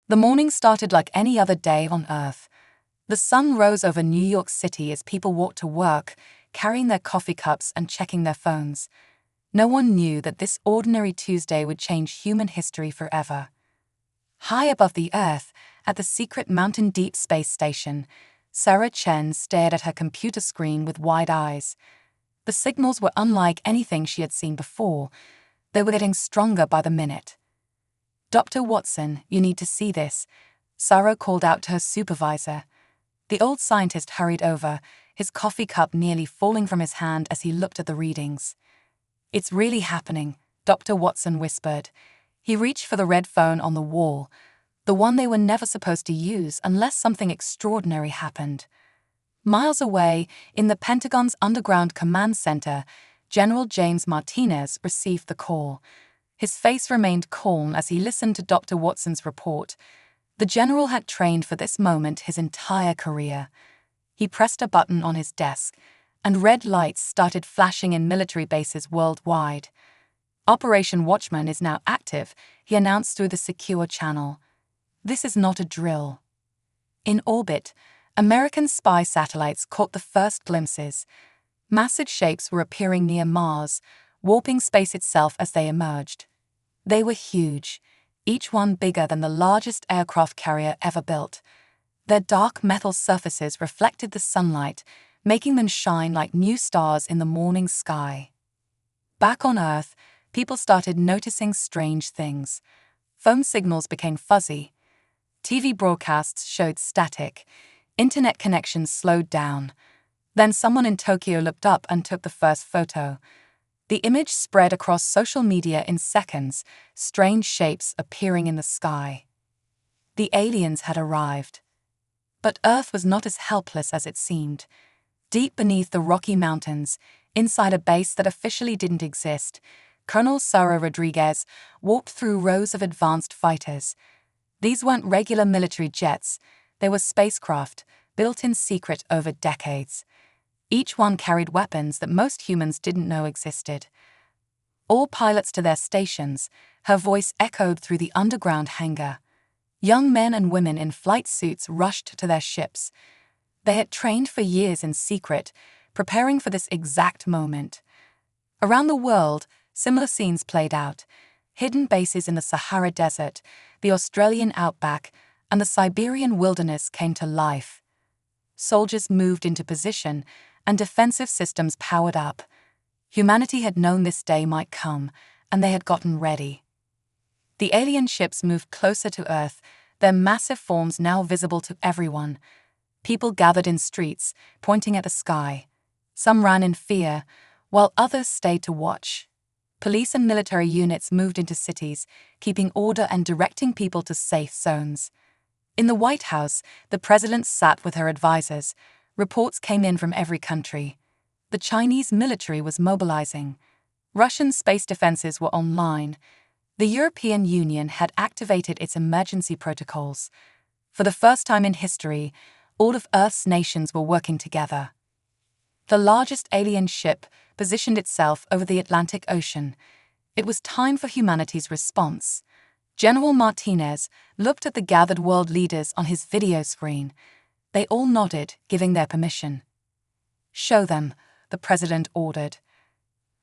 The morning started like any other day on Earth. The sun rose over New York City as people walked to work, carrying their coffee cups and checking their phones. No one knew that this ordinary Tuesday would change human history forever. High above the Earth, at the secret Mountain Deep Space Station, Sarah Chen stared at her computer screen with wide eyes. The signals were unlike anything she had seen before. They were getting stronger by the minute. "Dr. Watson, you need to see this," Sarah called out to her supervisor. The old scientist hurried over, his coffee cup nearly falling from his hand as he looked at the readings. "It's really happening," Dr. Watson whispered. He reached for the red phone on the wall, the one they were never supposed to use unless something extraordinary happened. Miles away, in the Pentagon's underground command center, General James Martinez received the call. His face remained calm as he listened to Dr. Watson's report. The general had trained for this moment his entire career. He pressed a button on his desk, and red lights started flashing in military bases worldwide. "Operation Watchman is now active," he announced through the secure channel. "This is not a drill." In orbit, American spy satellites caught the first glimpses. Massive shapes were appearing near Mars, warping space itself as they emerged. They were huge, each one bigger than the largest aircraft carrier ever built. Their dark metal surfaces reflected the sunlight, making them shine like new stars in the morning sky. Back on Earth, people started noticing strange things. Phone signals became fuzzy. TV broadcasts showed static. Internet connections slowed down. Then someone in Tokyo looked up and took the first photo. The image spread across social media in seconds, strange shapes appearing in the sky. The aliens had arrived. But Earth was not as helpless as it seemed. Deep beneath the Rocky Mountains, inside a base that officially didn't exist, Colonel Sarah Rodriguez walked through rows of advanced fighters. These weren't regular military jets, they were spacecraft, built in secret over decades. Each one carried weapons that most humans didn't know existed. "All pilots to their stations," her voice echoed through the underground hangar. Young men and women in flight suits rushed to their ships. They had trained for years in secret, preparing for this exact moment. Around the world, similar scenes played out. Hidden bases in the Sahara Desert, the Australian outback, and the Siberian wilderness came to life. Soldiers moved into position, and defensive systems powered up. Humanity had known this day might come, and they had gotten ready. The alien ships moved closer to Earth, their massive forms now visible to everyone. People gathered in streets, pointing at the sky. Some ran in fear, while others stayed to watch. Police and military units moved into cities, keeping order and directing people to safe zones. In the White House, the president sat with her advisors. Reports came in from every country. The Chinese military was mobilizing. Russian space defenses were online. The European Union had activated its emergency protocols. For the first time in history, all of Earth's nations were working together. The largest alien ship positioned itself over the Atlantic Ocean. It was time for humanity's response. General Martinez looked at the gathered world leaders on his video screen. They all nodded, giving their permission. "Show them," the president ordered.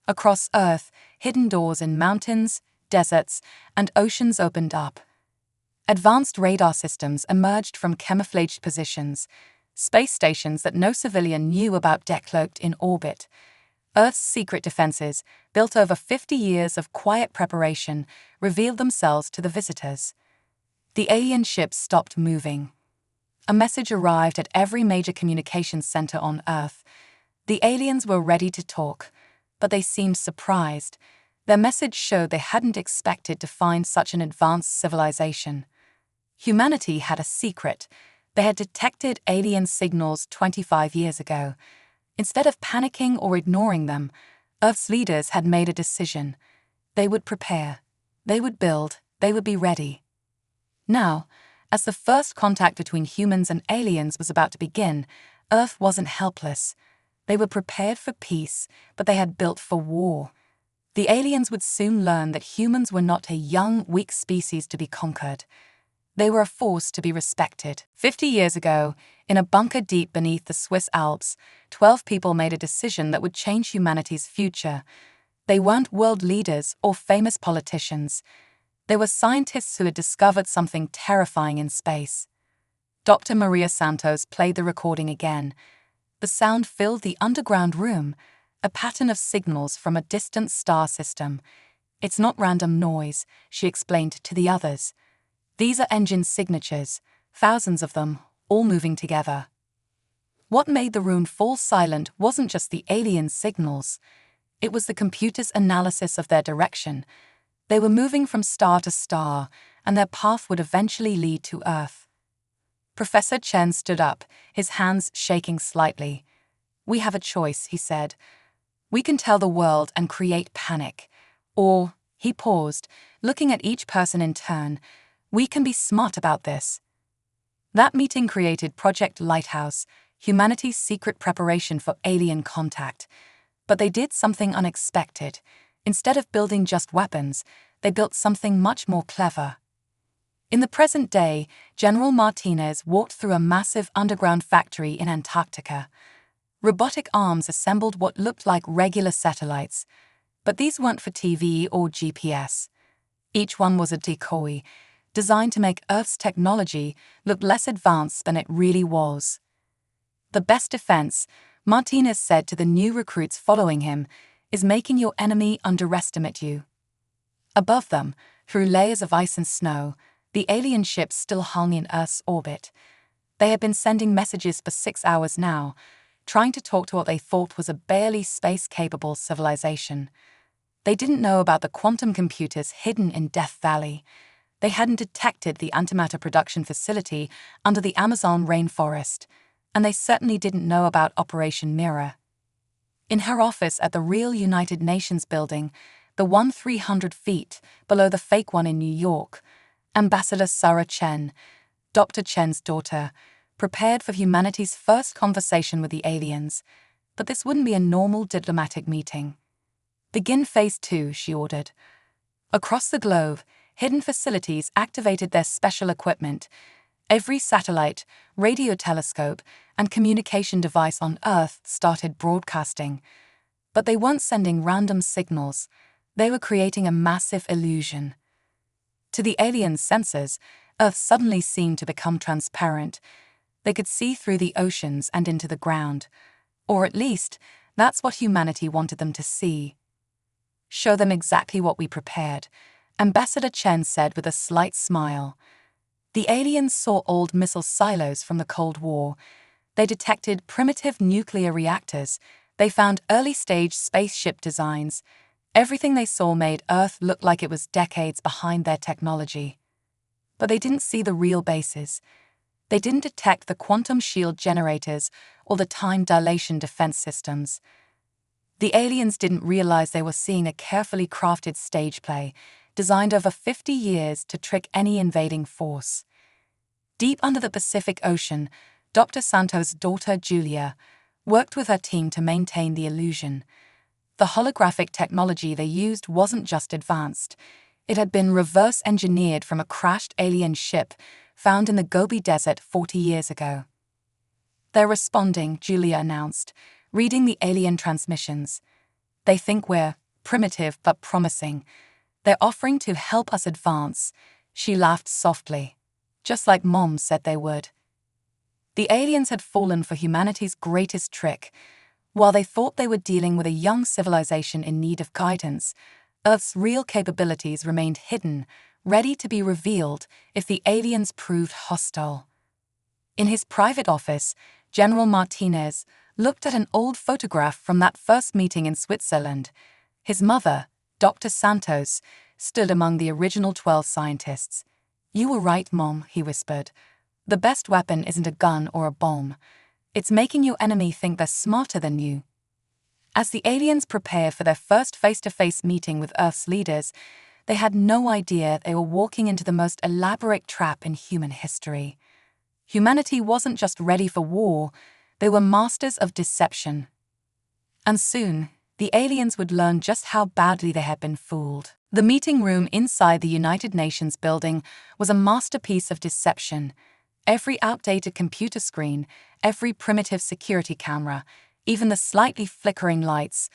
Across Earth, hidden doors in mountains, deserts, and oceans opened up. Advanced radar systems emerged from camouflaged positions, space stations that no civilian knew about decloaked in orbit. Earth's secret defenses, built over 50 years of quiet preparation, revealed themselves to the visitors. The alien ships stopped moving. A message arrived at every major communications center on Earth. The aliens were ready to talk, but they seemed surprised. Their message showed they hadn't expected to find such an advanced civilization. Humanity had a secret. They had detected alien signals 25 years ago. Instead of panicking or ignoring them, Earth's leaders had made a decision. They would prepare. They would build. They would be ready. Now, as the first contact between humans and aliens was about to begin, Earth wasn't helpless. They were prepared for peace, but they had built for war. The aliens would soon learn that humans were not a young, weak species to be conquered. They were a force to be respected. 50 years ago, in a bunker deep beneath the Swiss Alps, 12 people made a decision that would change humanity's future. They weren't world leaders or famous politicians. They were scientists who had discovered something terrifying in space. Dr. Maria Santos played the recording again. The sound filled the underground room, a pattern of signals from a distant star system. "It's not random noise," she explained to the others. "These are engine signatures, thousands of them, all moving together." What made the room fall silent wasn't just the alien signals. It was the computer's analysis of their direction. They were moving from star to star, and their path would eventually lead to Earth. Professor Chen stood up, his hands shaking slightly. "We have a choice," he said. "We can tell the world and create panic. Or," he paused, looking at each person in turn, "we can be smart about this." That meeting created Project Lighthouse, humanity's secret preparation for alien contact. But they did something unexpected. Instead of building just weapons, they built something much more clever. In the present day, General Martinez walked through a massive underground factory in Antarctica. Robotic arms assembled what looked like regular satellites, but these weren't for TV or GPS. Each one was a decoy, designed to make Earth's technology look less advanced than it really was. "The best defense," Martinez said to the new recruits following him, "is making your enemy underestimate you." Above them, through layers of ice and snow, the alien ships still hung in Earth's orbit. They had been sending messages for 6 hours now, trying to talk to what they thought was a barely space-capable civilization. They didn't know about the quantum computers hidden in Death Valley. They hadn't detected the antimatter production facility under the Amazon rainforest, and they certainly didn't know about Operation Mirror. In her office at the real United Nations building, the one 300 feet below the fake one in New York, Ambassador Sarah Chen, Dr. Chen's daughter, prepared for humanity's first conversation with the aliens. But this wouldn't be a normal diplomatic meeting. "Begin Phase 2, she ordered. Across the globe, hidden facilities activated their special equipment. Every satellite, radio telescope, and communication device on Earth started broadcasting. But they weren't sending random signals. They were creating a massive illusion. To the aliens' sensors, Earth suddenly seemed to become transparent. They could see through the oceans and into the ground. Or at least, that's what humanity wanted them to see. Show them exactly what we prepared, Ambassador Chen said with a slight smile. The aliens saw old missile silos from the Cold War. They detected primitive nuclear reactors. They found early-stage spaceship designs. Everything they saw made Earth look like it was decades behind their technology. But they didn't see the real bases. They didn't detect the quantum shield generators or the time dilation defense systems. The aliens didn't realize they were seeing a carefully crafted stage play, designed over 50 years to trick any invading force. Deep under the Pacific Ocean, Dr. Santos' daughter, Julia, worked with her team to maintain the illusion. The holographic technology they used wasn't just advanced. It had been reverse-engineered from a crashed alien ship found in the Gobi Desert 40 years ago. "They're responding," Julia announced, reading the alien transmissions. "They think we're primitive but promising. They're offering to help us advance." She laughed softly. "Just like Mom said they would." The aliens had fallen for humanity's greatest trick. While they thought they were dealing with a young civilization in need of guidance, Earth's real capabilities remained hidden, ready to be revealed if the aliens proved hostile. In his private office, General Martinez looked at an old photograph from that first meeting in Switzerland. His mother, Dr. Santos, stood among the original 12 scientists. "You were right, Mom," he whispered. "The best weapon isn't a gun or a bomb. It's making your enemy think they're smarter than you." As the aliens prepared for their first face-to-face meeting with Earth's leaders, they had no idea they were walking into the most elaborate trap in human history. Humanity wasn't just ready for war, they were masters of deception. And soon, the aliens would learn just how badly they had been fooled. The meeting room inside the United Nations building was a masterpiece of deception. Every outdated computer screen, every primitive security camera, even the slightly flickering lights,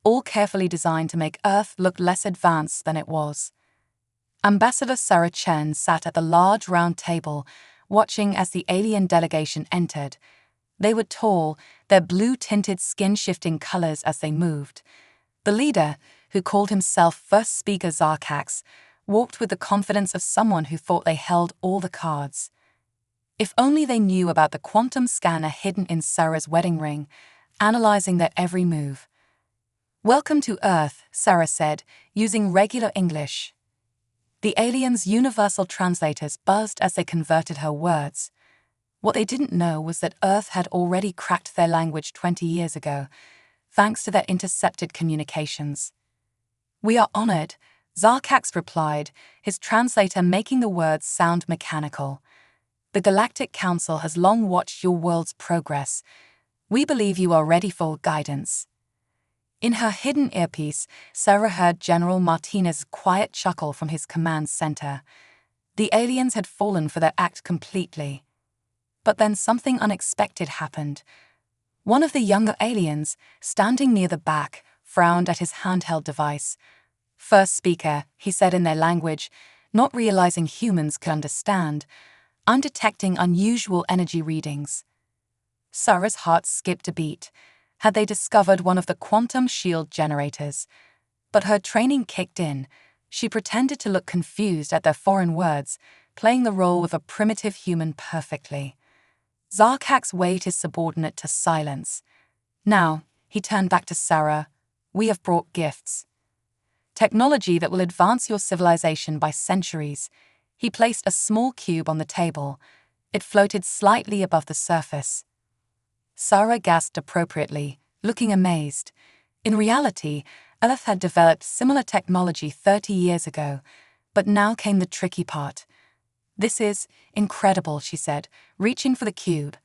all carefully designed to make Earth look less advanced than it was. Ambassador Sarah Chen sat at the large round table, watching as the alien delegation entered. They were tall, their blue-tinted skin shifting colors as they moved. The leader, who called himself First Speaker Zarkax, walked with the confidence of someone who thought they held all the cards. If only they knew about the quantum scanner hidden in Sarah's wedding ring, analyzing their every move. "Welcome to Earth," Sarah said, using regular English. The aliens' universal translators buzzed as they converted her words. What they didn't know was that Earth had already cracked their language 20 years ago, thanks to their intercepted communications. "We are honored," Zarkax replied, his translator making the words sound mechanical. "The Galactic Council has long watched your world's progress. We believe you are ready for guidance." In her hidden earpiece, Sarah heard General Martinez's quiet chuckle from his command center. The aliens had fallen for their act completely. But then something unexpected happened. One of the younger aliens, standing near the back, frowned at his handheld device. "First Speaker," he said in their language, not realizing humans could understand, "I'm detecting unusual energy readings." Sarah's heart skipped a beat. Had they discovered one of the quantum shield generators? But her training kicked in. She pretended to look confused at their foreign words, playing the role of a primitive human perfectly. Zarkax waved his subordinate to silence. "Now," he turned back to Sarah, "we have brought gifts. Technology that will advance your civilization by centuries." He placed a small cube on the table. It floated slightly above the surface. Sarah gasped appropriately, looking amazed. In reality, Earth had developed similar technology 30 years ago, but now came the tricky part. "This is incredible," she said, reaching for the cube.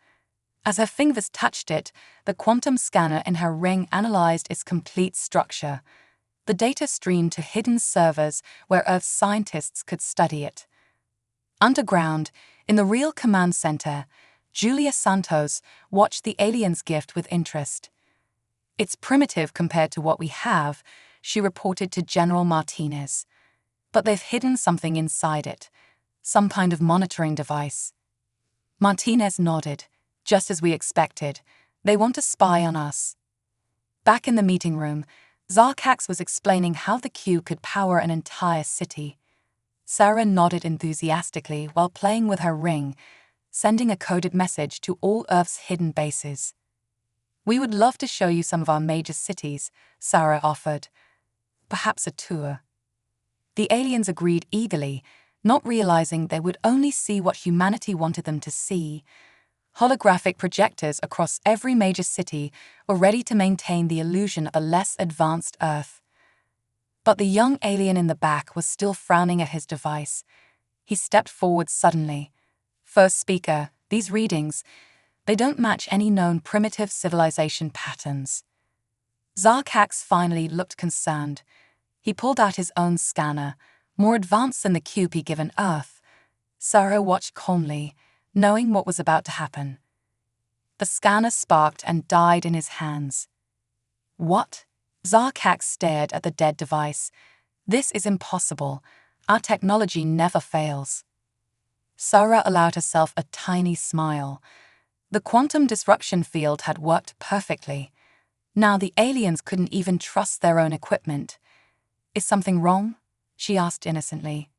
As her fingers touched it, the quantum scanner in her ring analyzed its complete structure. The data streamed to hidden servers where Earth's scientists could study it. Underground, in the real command center, Julia Santos watched the aliens' gift with interest. "It's primitive compared to what we have," she reported to General Martinez. "But they've hidden something inside it, some kind of monitoring device." Martinez nodded. "Just as we expected. They want to spy on us." Back in the meeting room, Zarkax was explaining how the cube could power an entire city. Sarah nodded enthusiastically while playing with her ring, sending a coded message to all Earth's hidden bases. "We would love to show you some of our major cities," Sarah offered. "Perhaps a tour." The aliens agreed eagerly, not realizing they would only see what humanity wanted them to see. Holographic projectors across every major city were ready to maintain the illusion of a less advanced Earth. But the young alien in the back was still frowning at his device. He stepped forward suddenly. "First Speaker, these readings, they don't match any known primitive civilization patterns." Zarkax finally looked concerned. He pulled out his own scanner, more advanced than the cube he'd given Earth. Sarah watched calmly, knowing what was about to happen. The scanner sparked and died in his hands. "What?" Zarkax stared at the dead device. "This is impossible. Our technology never fails." Sarah allowed herself a tiny smile. The quantum disruption field had worked perfectly. Now the aliens couldn't even trust their own equipment. "Is something wrong?" she asked innocently.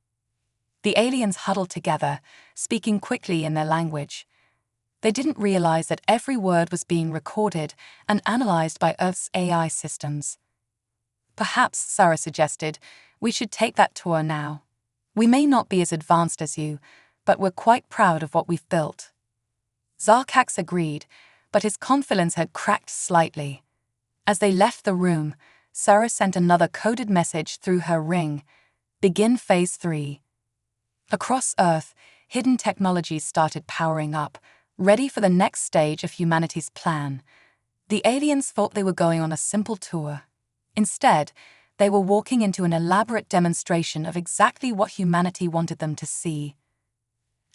The aliens huddled together, speaking quickly in their language. They didn't realize that every word was being recorded and analyzed by Earth's AI systems. "Perhaps," Sarah suggested, "we should take that tour now. We may not be as advanced as you, but we're quite proud of what we've built." Zarkax agreed, but his confidence had cracked slightly. As they left the room, Sarah sent another coded message through her ring. "Begin Phase 3. Across Earth, hidden technologies started powering up, ready for the next stage of humanity's plan. The aliens thought they were going on a simple tour. Instead, they were walking into an elaborate demonstration of exactly what humanity wanted them to see.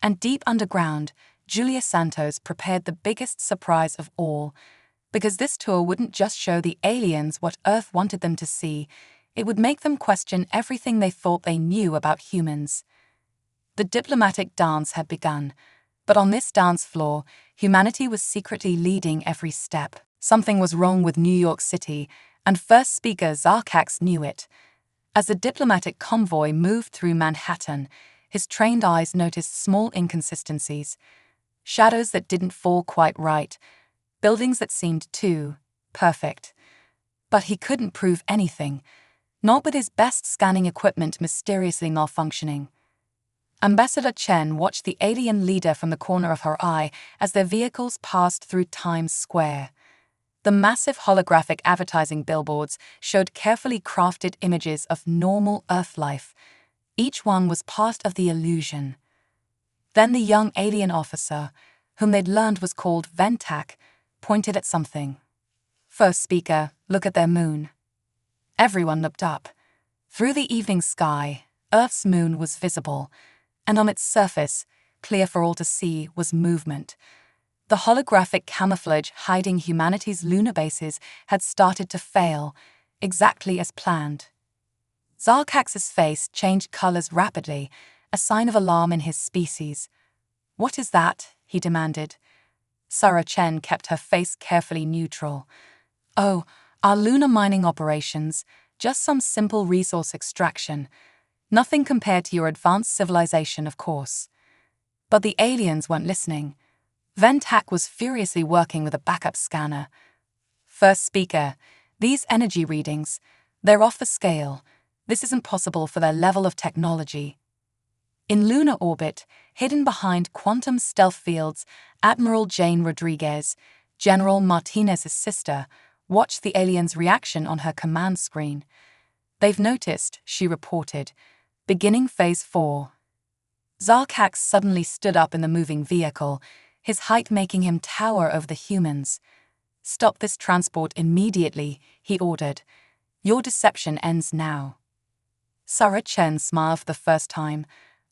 And deep underground, Julia Santos prepared the biggest surprise of all, because this tour wouldn't just show the aliens what Earth wanted them to see, it would make them question everything they thought they knew about humans. The diplomatic dance had begun, but on this dance floor, humanity was secretly leading every step. Something was wrong with New York City, and first speaker Zarkax knew it. As the diplomatic convoy moved through Manhattan, his trained eyes noticed small inconsistencies, shadows that didn't fall quite right, buildings that seemed too perfect. But he couldn't prove anything, not with his best scanning equipment mysteriously malfunctioning. Ambassador Chen watched the alien leader from the corner of her eye as their vehicles passed through Times Square. The massive holographic advertising billboards showed carefully crafted images of normal Earth life. Each one was part of the illusion. Then the young alien officer, whom they'd learned was called Ventak, pointed at something. First speaker, look at their moon. Everyone looked up. Through the evening sky, Earth's moon was visible, and on its surface, clear for all to see, was movement. The holographic camouflage hiding humanity's lunar bases had started to fail, exactly as planned. Zarkax's face changed colors rapidly, a sign of alarm in his species. "What is that?" he demanded. Sarah Chen kept her face carefully neutral. "Oh, our lunar mining operations, just some simple resource extraction. Nothing compared to your advanced civilization, of course." But the aliens weren't listening. Ventak was furiously working with a backup scanner. "First speaker, these energy readings, they're off the scale. This isn't possible for their level of technology." In lunar orbit, hidden behind quantum stealth fields, Admiral Jane Rodriguez, General Martinez's sister, watched the aliens' reaction on her command screen. "They've noticed," she reported. "Beginning Phase 4. Zarkax suddenly stood up in the moving vehicle, his height making him tower over the humans. "Stop this transport immediately," he ordered. "Your deception ends now." Sarah Chen smiled for the first time,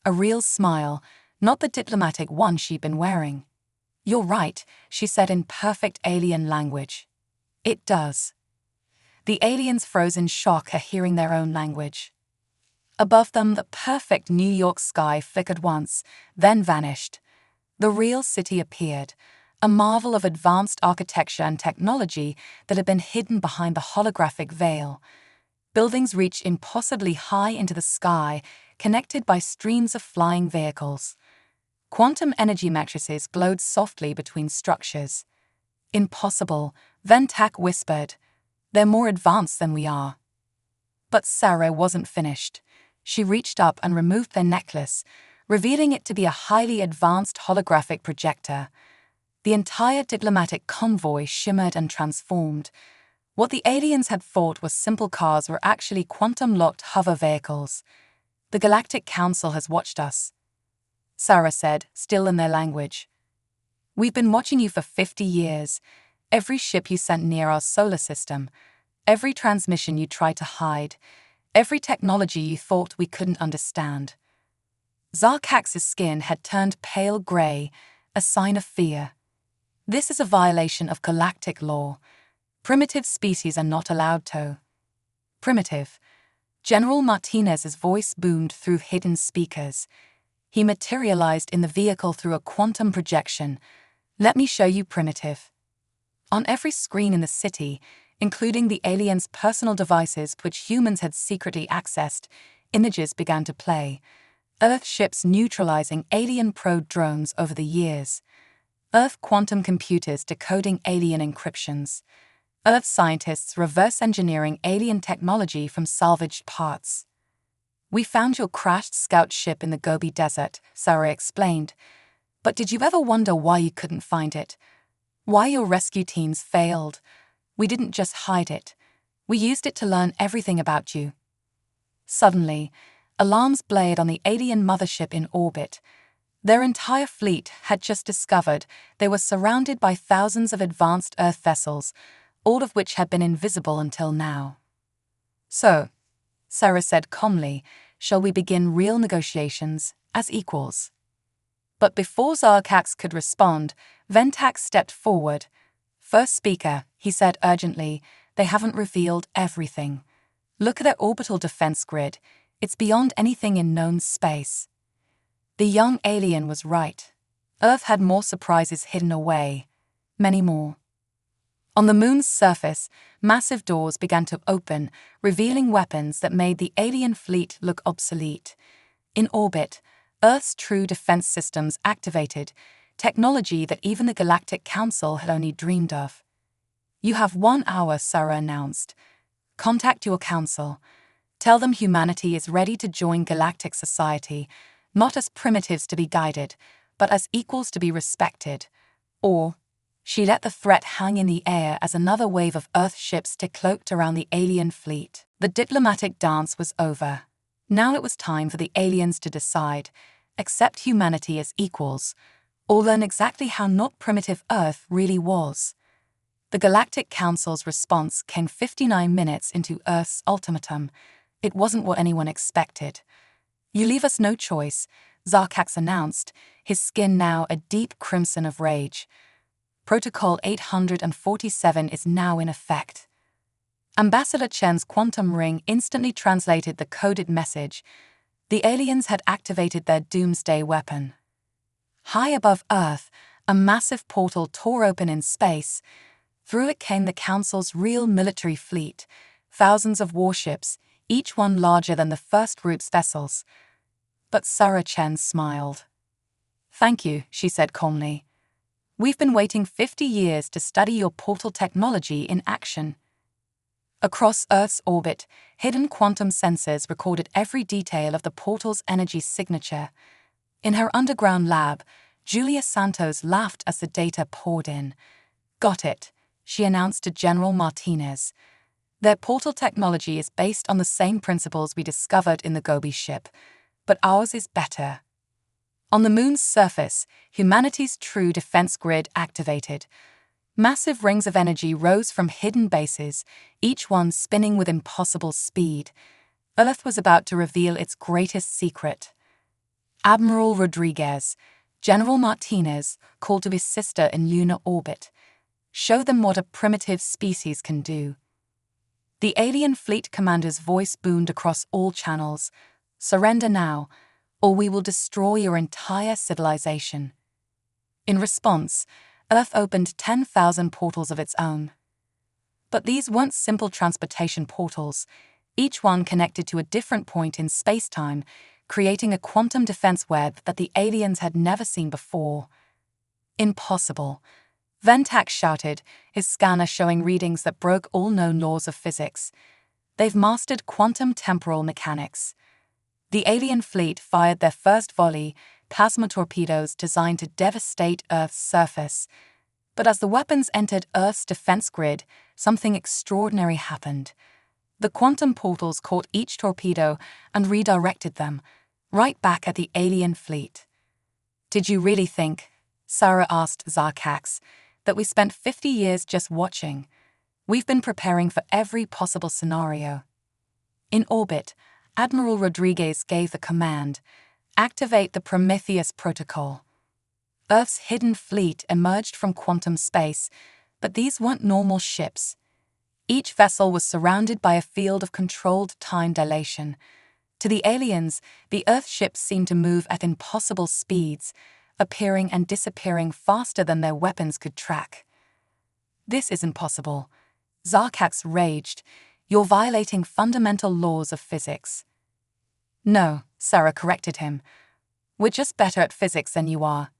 a real smile, not the diplomatic one she'd been wearing. "You're right," she said in perfect alien language. "It does." The aliens froze in shock at hearing their own language. Above them, the perfect New York sky flickered once, then vanished. The real city appeared, a marvel of advanced architecture and technology that had been hidden behind the holographic veil. Buildings reached impossibly high into the sky, connected by streams of flying vehicles. Quantum energy matrices glowed softly between structures. "Impossible," Ventak whispered. "They're more advanced than we are." But Sarah wasn't finished. She reached up and removed their necklace, revealing it to be a highly advanced holographic projector. The entire diplomatic convoy shimmered and transformed. What the aliens had thought were simple cars were actually quantum-locked hover vehicles. "The Galactic Council has watched us," Sarah said, still in their language. "We've been watching you for 50 years. Every ship you sent near our solar system, every transmission you tried to hide, every technology you thought we couldn't understand." Zarkax's skin had turned pale gray, a sign of fear. "This is a violation of galactic law. Primitive species are not allowed to." "Primitive?" General Martinez's voice boomed through hidden speakers. He materialized in the vehicle through a quantum projection. "Let me show you primitive." On every screen in the city, including the aliens' personal devices which humans had secretly accessed, images began to play. Earth ships neutralizing alien probe drones over the years. Earth quantum computers decoding alien encryptions. Earth scientists reverse engineering alien technology from salvaged parts. "We found your crashed scout ship in the Gobi Desert," Sarah explained. "But did you ever wonder why you couldn't find it? Why your rescue teams failed? We didn't just hide it. We used it to learn everything about you." Suddenly, alarms blared on the alien mothership in orbit. Their entire fleet had just discovered they were surrounded by thousands of advanced Earth vessels, all of which had been invisible until now. "So, Sarah said calmly. Shall we begin real negotiations as equals? But before Zarkax could respond, Ventax stepped forward. First speaker, he said urgently, they haven't revealed everything. Look at their orbital defense grid. It's beyond anything in known space. The young alien was right. Earth had more surprises hidden away. Many more. On the moon's surface, massive doors began to open, revealing weapons that made the alien fleet look obsolete. In orbit, Earth's true defense systems activated, technology that even the Galactic Council had only dreamed of. You have 1 hour, Sarah announced. Contact your council. Tell them humanity is ready to join galactic society, not as primitives to be guided, but as equals to be respected. Or, she let the threat hang in the air as another wave of Earth ships decloaked around the alien fleet. The diplomatic dance was over. Now it was time for the aliens to decide, accept humanity as equals, or learn exactly how not primitive Earth really was. The Galactic Council's response came 59 minutes into Earth's ultimatum. It wasn't what anyone expected. You leave us no choice, Zarkax announced, his skin now a deep crimson of rage. Protocol 847 is now in effect. Ambassador Chen's quantum ring instantly translated the coded message. The aliens had activated their doomsday weapon. High above Earth, a massive portal tore open in space. Through it came the Council's real military fleet, thousands of warships, each one larger than the first group's vessels. But Sarah Chen smiled. Thank you, she said calmly. We've been waiting 50 years to study your portal technology in action. Across Earth's orbit, hidden quantum sensors recorded every detail of the portal's energy signature. In her underground lab, Julia Santos laughed as the data poured in. Got it, she announced to General Martinez. Their portal technology is based on the same principles we discovered in the Gobi ship, but ours is better. On the moon's surface, humanity's true defense grid activated. Massive rings of energy rose from hidden bases, each one spinning with impossible speed. Earth was about to reveal its greatest secret. Admiral Rodriguez, General Martinez, called to his sister in lunar orbit. Show them what a primitive species can do. The alien fleet commander's voice boomed across all channels. Surrender now, or we will destroy your entire civilization. In response, Earth opened 10,000 portals of its own. But these weren't simple transportation portals, each one connected to a different point in space-time, creating a quantum defense web that the aliens had never seen before. Impossible, Ventax shouted, his scanner showing readings that broke all known laws of physics. They've mastered quantum temporal mechanics. The alien fleet fired their first volley, plasma torpedoes designed to devastate Earth's surface. But as the weapons entered Earth's defense grid, something extraordinary happened. The quantum portals caught each torpedo and redirected them, right back at the alien fleet. Did you really think, Sarah asked Zarkax, that we spent 50 years just watching? We've been preparing for every possible scenario. In orbit, Admiral Rodriguez gave the command, activate the Prometheus protocol. Earth's hidden fleet emerged from quantum space, but these weren't normal ships. Each vessel was surrounded by a field of controlled time dilation. To the aliens, the Earth ships seemed to move at impossible speeds, appearing and disappearing faster than their weapons could track. This isn't possible. Zarkax raged. You're violating fundamental laws of physics. No, Sarah corrected him. We're just better at physics than you are.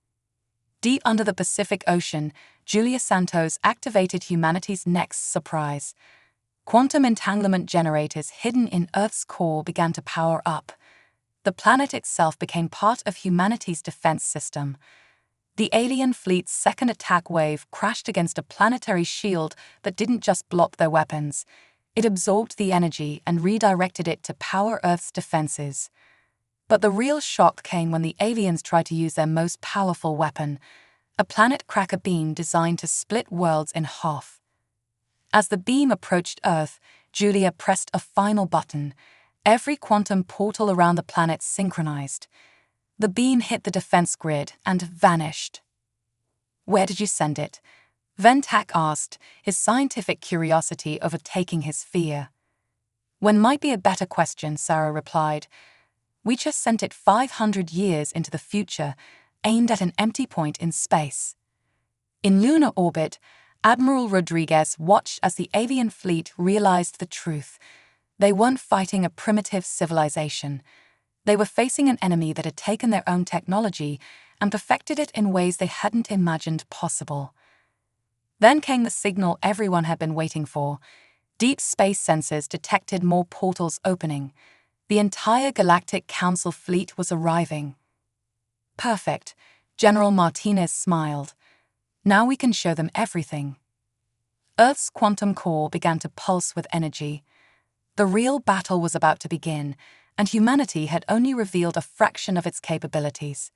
Deep under the Pacific Ocean, Julia Santos activated humanity's next surprise. Quantum entanglement generators hidden in Earth's core began to power up. The planet itself became part of humanity's defense system. The alien fleet's second attack wave crashed against a planetary shield that didn't just block their weapons. It absorbed the energy and redirected it to power Earth's defenses. But the real shock came when the aliens tried to use their most powerful weapon, a planet cracker beam designed to split worlds in half. As the beam approached Earth, Julia pressed a final button. Every quantum portal around the planet synchronized. The beam hit the defense grid and vanished. "Where did you send it?" Ventak asked, his scientific curiosity overtaking his fear. "When might be a better question," Sarah replied. "We just sent it 500 years into the future, aimed at an empty point in space." In lunar orbit, Admiral Rodriguez watched as the alien fleet realized the truth. They weren't fighting a primitive civilization. They were facing an enemy that had taken their own technology and perfected it in ways they hadn't imagined possible. Then came the signal everyone had been waiting for. Deep space sensors detected more portals opening. The entire Galactic Council fleet was arriving. "Perfect," General Martinez smiled. "Now we can show them everything." Earth's quantum core began to pulse with energy. The real battle was about to begin, and humanity had only revealed a fraction of its capabilities.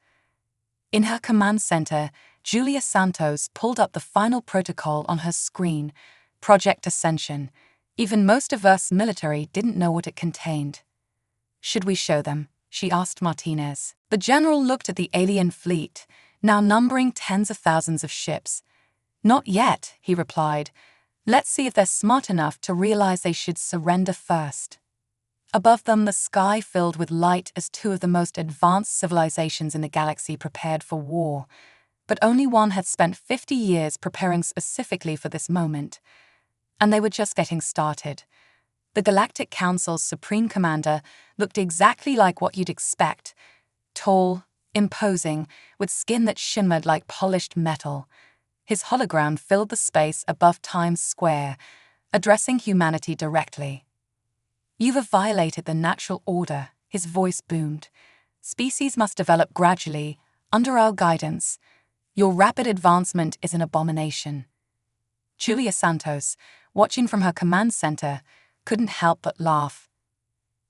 In her command center, Julia Santos pulled up the final protocol on her screen, Project Ascension. Even most of Earth's military didn't know what it contained. "Should we show them?" she asked Martinez. The general looked at the alien fleet, now numbering tens of thousands of ships. "Not yet," he replied. "Let's see if they're smart enough to realize they should surrender first." Above them, the sky filled with light as two of the most advanced civilizations in the galaxy prepared for war. But only one had spent 50 years preparing specifically for this moment. And they were just getting started. The Galactic Council's Supreme Commander looked exactly like what you'd expect. Tall, imposing, with skin that shimmered like polished metal. His hologram filled the space above Times Square, addressing humanity directly. "You've violated the natural order," his voice boomed. "Species must develop gradually, under our guidance. Your rapid advancement is an abomination." Julia Santos, watching from her command center, couldn't help but laugh.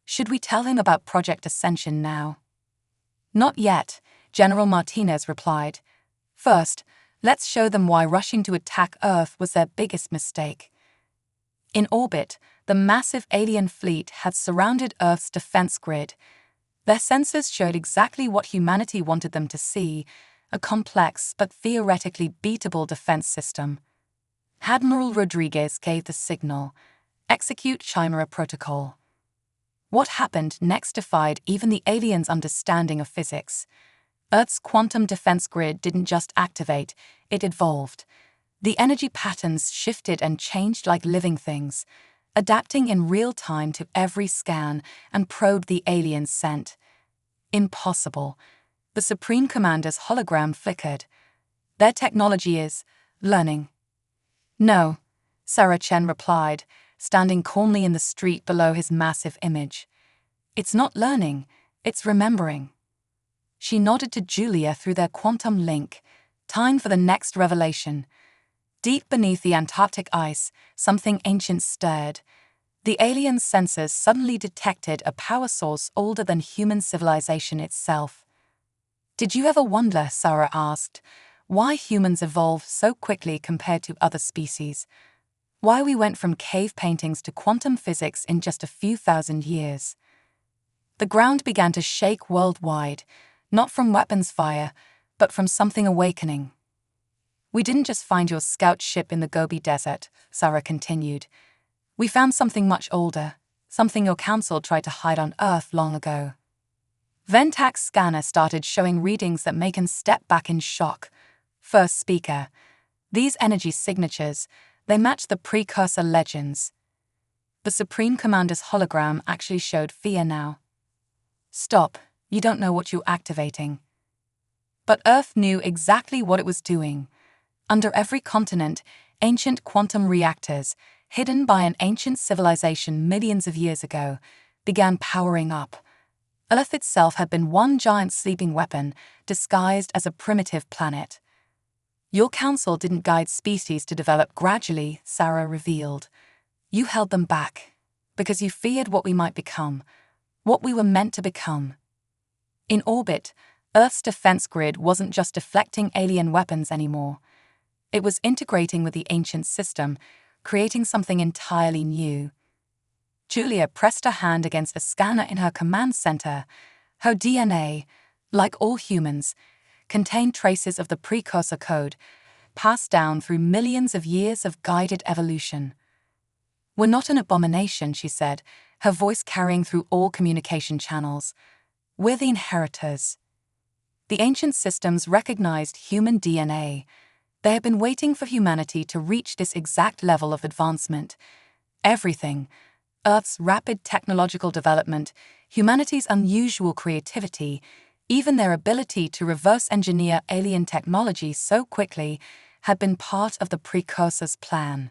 "Should we tell him about Project Ascension now?" "Not yet," General Martinez replied. "First, let's show them why rushing to attack Earth was their biggest mistake." In orbit, the massive alien fleet had surrounded Earth's defense grid. Their sensors showed exactly what humanity wanted them to see, a complex but theoretically beatable defense system. Admiral Rodriguez gave the signal, "Execute Chimera Protocol." What happened next defied even the aliens' understanding of physics. Earth's quantum defense grid didn't just activate, it evolved. The energy patterns shifted and changed like living things, adapting in real time to every scan and probe the aliens sent. Impossible. The Supreme Commander's hologram flickered. "Their technology is learning." "No," Sarah Chen replied, standing calmly in the street below his massive image. "It's not learning, it's remembering." She nodded to Julia through their quantum link. Time for the next revelation. Deep beneath the Antarctic ice, something ancient stirred. The alien sensors suddenly detected a power source older than human civilization itself. "Did you ever wonder," Sarah asked, "why humans evolved so quickly compared to other species? Why we went from cave paintings to quantum physics in just a few thousand years?" The ground began to shake worldwide, not from weapons fire, but from something awakening. "We didn't just find your scout ship in the Gobi Desert," Sarah continued. "We found something much older, something your council tried to hide on Earth long ago." Ventak's scanner started showing readings that make him step back in shock. First speaker. "These energy signatures, they match the precursor legends." The Supreme Commander's hologram actually showed fear now. "Stop, you don't know what you're activating." But Earth knew exactly what it was doing. Under every continent, ancient quantum reactors, hidden by an ancient civilization millions of years ago, began powering up. Earth itself had been one giant sleeping weapon, disguised as a primitive planet. "Your council didn't guide species to develop gradually," Sarah revealed. "You held them back, because you feared what we might become, what we were meant to become." In orbit, Earth's defense grid wasn't just deflecting alien weapons anymore. It was integrating with the ancient system, creating something entirely new. Julia pressed her hand against a scanner in her command center. Her DNA, like all humans, contained traces of the precursor code, passed down through millions of years of guided evolution. "We're not an abomination," she said, her voice carrying through all communication channels. "We're the inheritors." The ancient systems recognized human DNA. They had been waiting for humanity to reach this exact level of advancement. Everything, Earth's rapid technological development, humanity's unusual creativity, even their ability to reverse engineer alien technology so quickly, had been part of the precursor's plan.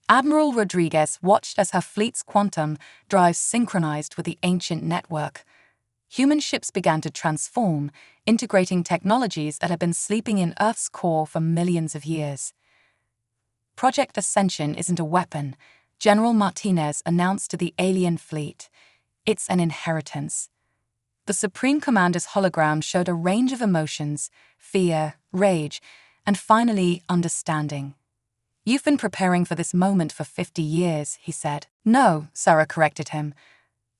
Admiral Rodriguez watched as her fleet's quantum drives synchronized with the ancient network. Human ships began to transform, integrating technologies that had been sleeping in Earth's core for millions of years. "Project Ascension isn't a weapon," General Martinez announced to the alien fleet. "It's an inheritance." The Supreme Commander's hologram showed a range of emotions: fear, rage, and finally, understanding. "You've been preparing for this moment for 50 years, he said. "No," Sarah corrected him.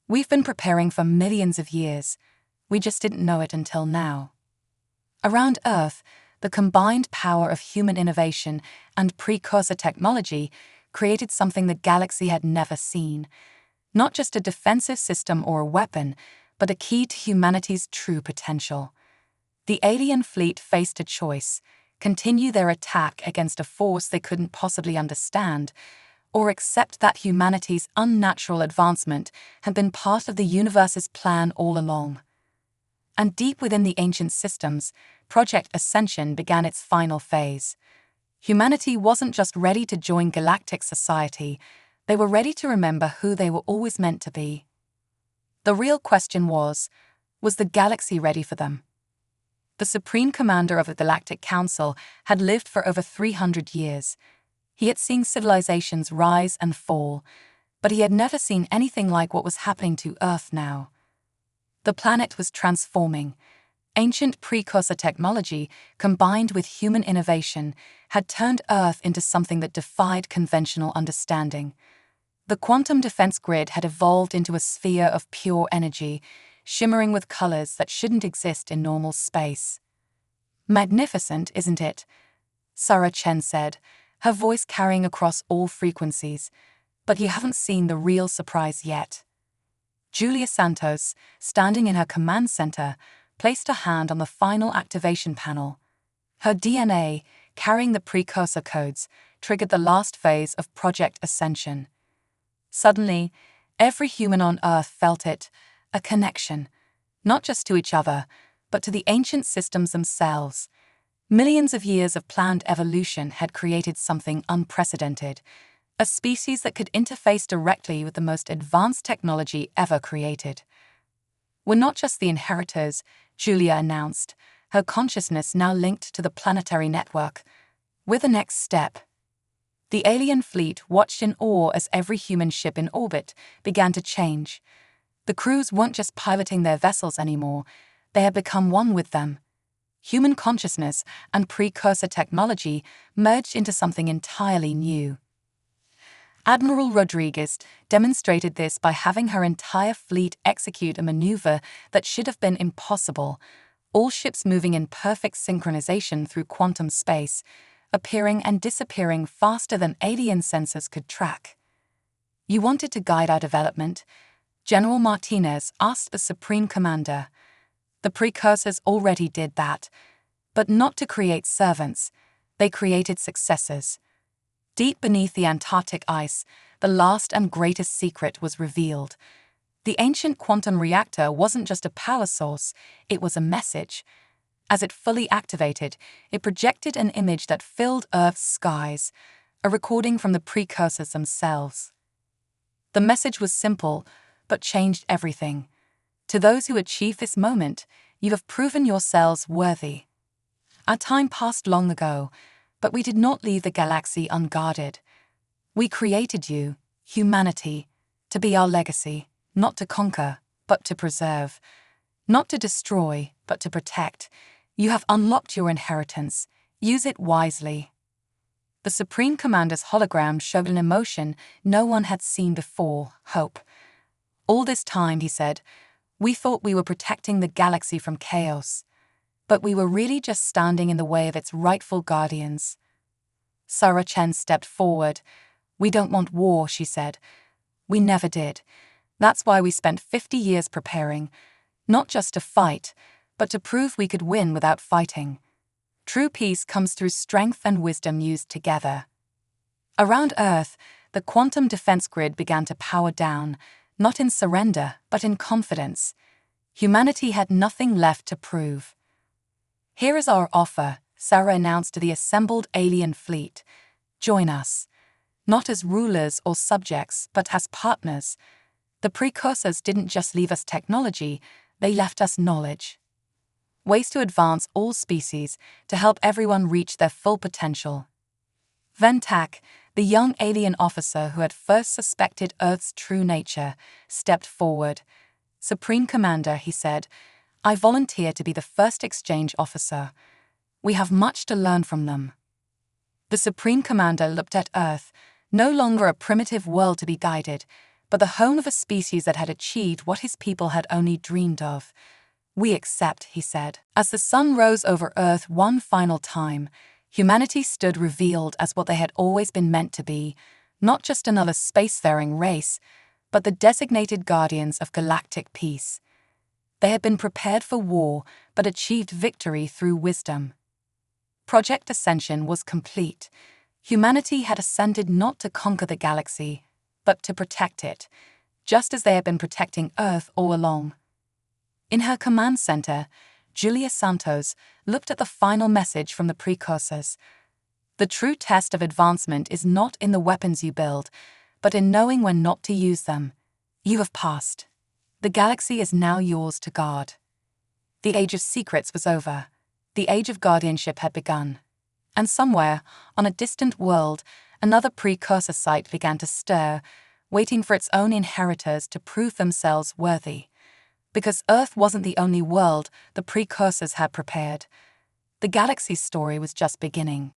"We've been preparing for millions of years. We just didn't know it until now." Around Earth, the combined power of human innovation and precursor technology created something the galaxy had never seen. Not just a defensive system or a weapon, but a key to humanity's true potential. The alien fleet faced a choice: continue their attack against a force they couldn't possibly understand, or accept that humanity's unnatural advancement had been part of the universe's plan all along. And deep within the ancient systems, Project Ascension began its final phase. Humanity wasn't just ready to join galactic society, they were ready to remember who they were always meant to be. The real question was the galaxy ready for them? The Supreme Commander of the Galactic Council had lived for over 300 years. He had seen civilizations rise and fall, but he had never seen anything like what was happening to Earth now. The planet was transforming. Ancient precursor technology, combined with human innovation, had turned Earth into something that defied conventional understanding. The quantum defense grid had evolved into a sphere of pure energy, shimmering with colors that shouldn't exist in normal space. "Magnificent, isn't it?" Sarah Chen said, her voice carrying across all frequencies. "But you haven't seen the real surprise yet." Julia Santos, standing in her command center, placed her hand on the final activation panel. Her DNA, carrying the precursor codes, triggered the last phase of Project Ascension. Suddenly, every human on Earth felt it, a connection, not just to each other, but to the ancient systems themselves. Millions of years of planned evolution had created something unprecedented, a species that could interface directly with the most advanced technology ever created. "We're not just the inheritors," Julia announced, her consciousness now linked to the planetary network. "We're the next step." The alien fleet watched in awe as every human ship in orbit began to change. The crews weren't just piloting their vessels anymore, they had become one with them. Human consciousness and precursor technology merged into something entirely new. Admiral Rodriguez demonstrated this by having her entire fleet execute a maneuver that should have been impossible, all ships moving in perfect synchronization through quantum space, appearing and disappearing faster than alien sensors could track. "You wanted to guide our development?" General Martinez asked the Supreme Commander. "The precursors already did that, but not to create servants. They created successors." Deep beneath the Antarctic ice, the last and greatest secret was revealed. The ancient quantum reactor wasn't just a power source, it was a message. As it fully activated, it projected an image that filled Earth's skies, a recording from the precursors themselves. The message was simple, but changed everything. "To those who achieve this moment, you have proven yourselves worthy. Our time passed long ago, but we did not leave the galaxy unguarded. We created you, humanity, to be our legacy, not to conquer, but to preserve. Not to destroy, but to protect. You have unlocked your inheritance. Use it wisely." The Supreme Commander's hologram showed an emotion no one had seen before: hope. All this time, he said, we thought we were protecting the galaxy from chaos, but we were really just standing in the way of its rightful guardians. Sarah Chen stepped forward. We don't want war, she said. We never did. That's why we spent 50 years preparing, not just to fight, but to prove we could win without fighting. True peace comes through strength and wisdom used together. Around Earth, the quantum defense grid began to power down, not in surrender, but in confidence. Humanity had nothing left to prove. Here is our offer, Sarah announced to the assembled alien fleet. Join us. Not as rulers or subjects, but as partners. The precursors didn't just leave us technology, they left us knowledge. Ways to advance all species, to help everyone reach their full potential. Ventak, the young alien officer who had first suspected Earth's true nature, stepped forward. Supreme Commander, he said, I volunteer to be the first exchange officer. We have much to learn from them. The Supreme Commander looked at Earth, no longer a primitive world to be guided, but the home of a species that had achieved what his people had only dreamed of. We accept, he said. As the sun rose over Earth one final time, humanity stood revealed as what they had always been meant to be, not just another spacefaring race, but the designated guardians of galactic peace. They had been prepared for war, but achieved victory through wisdom. Project Ascension was complete. Humanity had ascended not to conquer the galaxy, but to protect it, just as they had been protecting Earth all along. In her command center, Julia Santos looked at the final message from the precursors. The true test of advancement is not in the weapons you build, but in knowing when not to use them. You have passed. The galaxy is now yours to guard. The age of secrets was over. The age of guardianship had begun. And somewhere, on a distant world, another precursor site began to stir, waiting for its own inheritors to prove themselves worthy. Because Earth wasn't the only world the precursors had prepared. The galaxy's story was just beginning.